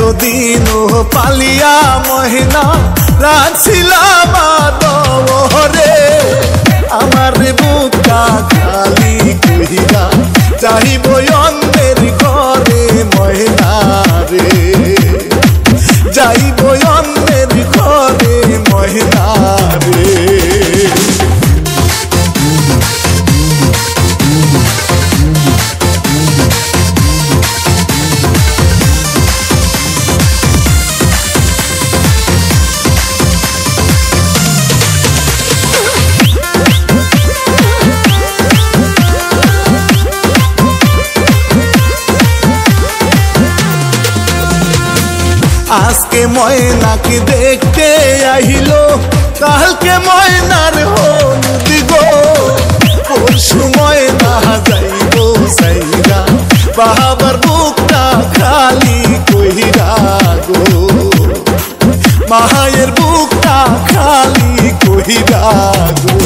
এতদিন পালিয়া মহিনা রাখছিলাম আদরে আমার বুকটা খালি কইরা চাহিব অন্যের ঘরে মহিনা রে যাইব অন্যের ঘরে মহিনা রে। আজকে ময়নাকে দেখতে আহিলো কালকে ময়নার হলুদ গো পরশু ময়না যাইব সাইরা বাবার বুকটা খালি কইরা গো মায়ের বুকটা খালি কইরা গো।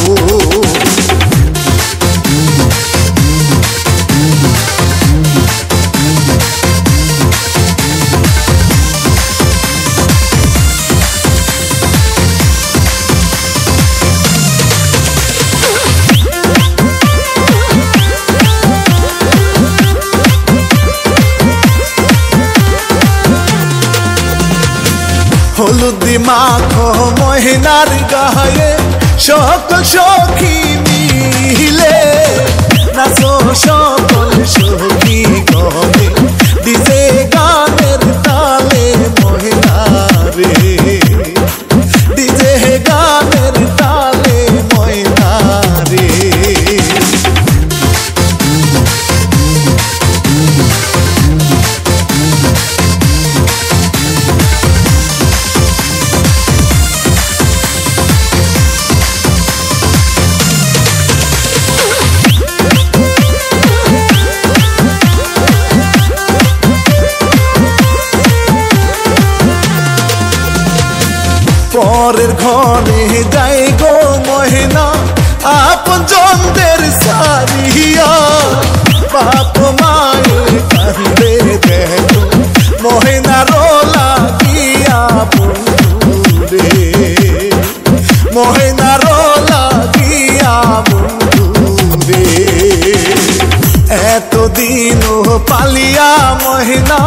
হলুদি মাখো মহিনার গায়ে সকল সখী মিলে নাচো সকল সখী গনে ডিজে গানের তালে মহিনা রে ডিজে গানের তালে মহিনা রে। পরের ঘরে যাই গো মহিনা আপন জনদের সারিয়া বাপ মায়ের কান্দে দেখো মহিনার লাগিয়া বন্ধু রে মহিনার লাগিয়া বন্ধু রে। এতদিন পালিয়া মহিনা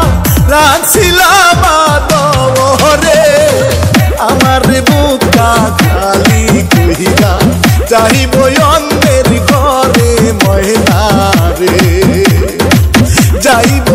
রাখছিলাম আদরে আমার বুকটা খালি কইরা চাহিব অন্যের ঘরে মহিনা রে যাইব